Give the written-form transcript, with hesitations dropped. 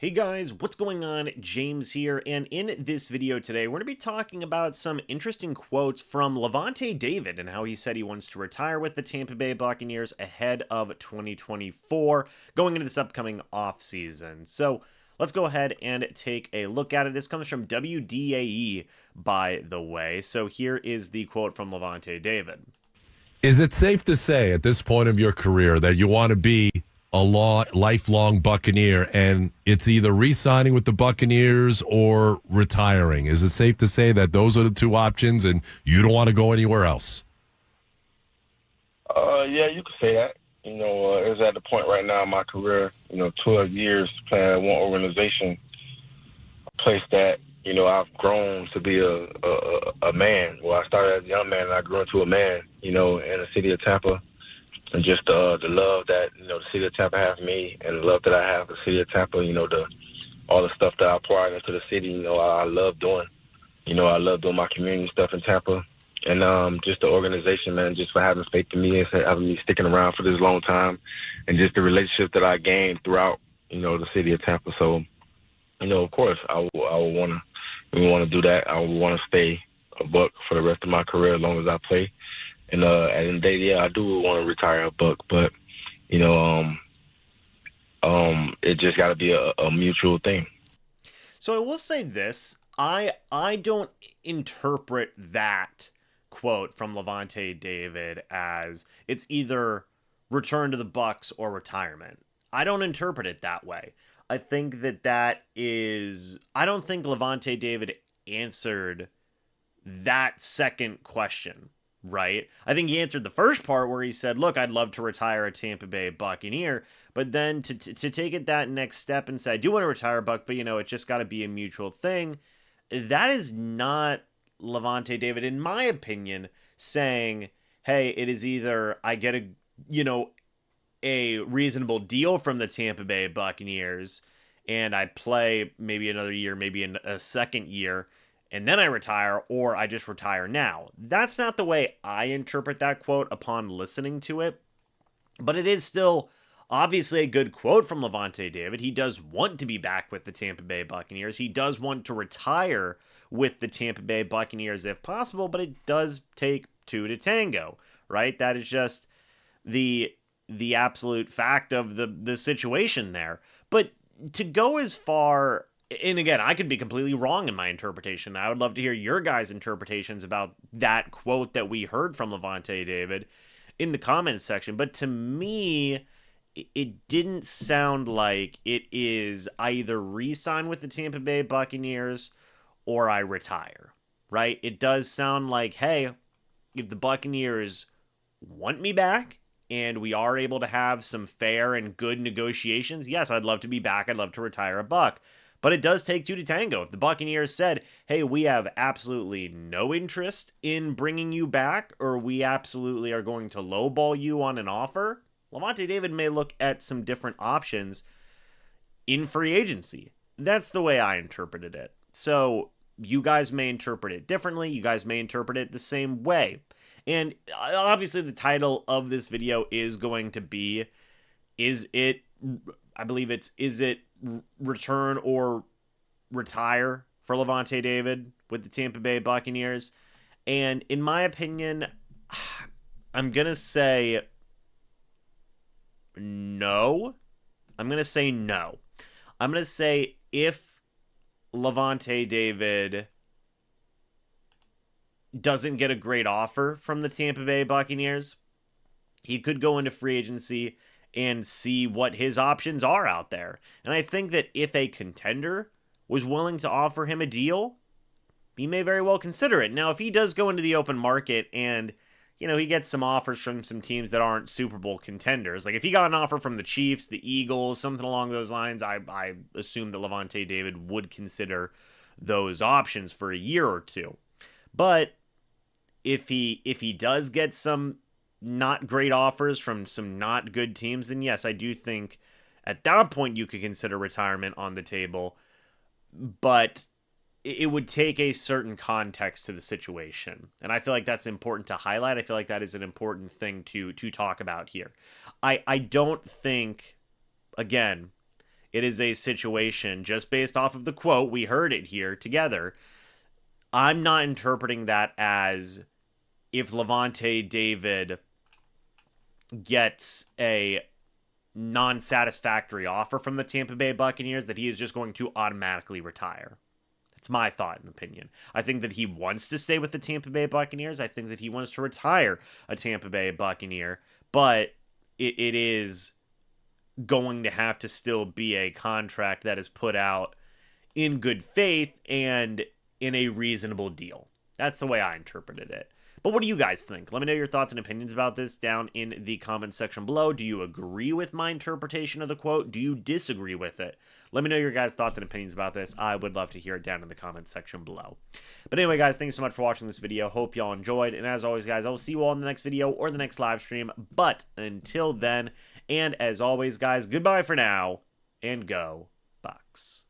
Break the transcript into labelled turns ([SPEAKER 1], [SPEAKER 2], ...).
[SPEAKER 1] Hey guys, what's going on? James here, and in this video today, we're going to be talking about some interesting quotes from Lavonte David and how he said he wants to retire with the Tampa Bay Buccaneers ahead of 2024, going into this upcoming offseason. So let's go ahead and take a look at it. This comes from WDAE, by the way. So here is the quote from Lavonte David.
[SPEAKER 2] Is it safe to say at this point of your career that you want to be a lifelong Buccaneer and it's either re-signing with the Buccaneers or retiring? Is it safe to say that those are the two options and you don't want to go anywhere else?
[SPEAKER 3] Yeah, you could say that. It's at the point right now in my career, 12 years playing at one organization, a place that, I've grown to be a man. Well, I started as a young man and I grew into a man, in the city of Tampa. And just the love that, the city of Tampa has for me and the love that I have for the city of Tampa, all the stuff that I pour out into the city, I love doing. I love doing my community stuff in Tampa. And just the organization, man, just for having faith in me and having me sticking around for this long time and just the relationship that I gained throughout, the city of Tampa. So, of course, I would want to do that. I would want to stay a Buck for the rest of my career as long as I play. And at the end of the day, yeah, I do want to retire a Buck, but, it just got to be a mutual thing.
[SPEAKER 1] So I will say this, I don't interpret that quote from Lavonte David as it's either return to the Bucs or retirement. I don't interpret it that way. I think I don't think Lavonte David answered that second question, right? I think he answered the first part where he said, look, I'd love to retire a Tampa Bay Buccaneer, but then to take it that next step and say, I do want to retire a Buck, but it just got to be a mutual thing. That is not Lavonte David, in my opinion, saying, hey, it is either I get a reasonable deal from the Tampa Bay Buccaneers and I play maybe another year, maybe a second year, and then I retire, or I just retire now. That's not the way I interpret that quote upon listening to it, but it is still obviously a good quote from Lavonte David. He does want to be back with the Tampa Bay Buccaneers. He does want to retire with the Tampa Bay Buccaneers if possible, but it does take two to tango, right? That is just the absolute fact of the situation there. But to go as far, and again, I could be completely wrong in my interpretation. I would love to hear your guys' interpretations about that quote that we heard from Lavonte David in the comments section. But to me, it didn't sound like it is I either re-sign with the Tampa Bay Buccaneers or I retire, right? It does sound like, hey, if the Buccaneers want me back and we are able to have some fair and good negotiations, yes, I'd love to be back. I'd love to retire a Buck. But it does take two to tango. If the Buccaneers said, hey, we have absolutely no interest in bringing you back, or we absolutely are going to lowball you on an offer, Lavonte David may look at some different options in free agency. That's the way I interpreted it. So you guys may interpret it differently. You guys may interpret it the same way. And obviously the title of this video is going to be, is it return or retire for Lavonte David with the Tampa Bay Buccaneers? And in my opinion, I'm going to say no. I'm going to say no. I'm going to say if Lavonte David doesn't get a great offer from the Tampa Bay Buccaneers, he could go into free agency and see what his options are out there. And I think that if a contender was willing to offer him a deal, he may very well consider it. Now, if he does go into the open market and, he gets some offers from some teams that aren't Super Bowl contenders, like if he got an offer from the Chiefs, the Eagles, something along those lines, I assume that Lavonte David would consider those options for a year or two. But if he does get some not great offers from some not good teams, then yes, I do think at that point you could consider retirement on the table, but it would take a certain context to the situation. And I feel like that's important to highlight. I feel like that is an important thing to talk about here. I don't think, again, it is a situation just based off of the quote. We heard it here together. I'm not interpreting that as if Lavonte David gets a non-satisfactory offer from the Tampa Bay Buccaneers, that he is just going to automatically retire. That's my thought and opinion. I think that he wants to stay with the Tampa Bay Buccaneers. I think that he wants to retire a Tampa Bay Buccaneer, but it is going to have to still be a contract that is put out in good faith and in a reasonable deal. That's the way I interpreted it. But what do you guys think? Let me know your thoughts and opinions about this down in the comment section below. Do you agree with my interpretation of the quote? Do you disagree with it? Let me know your guys' thoughts and opinions about this. I would love to hear it down in the comment section below. But anyway, guys, thanks so much for watching this video. Hope y'all enjoyed. And as always, guys, I will see you all in the next video or the next live stream. But until then, and as always, guys, goodbye for now, and go Bucs.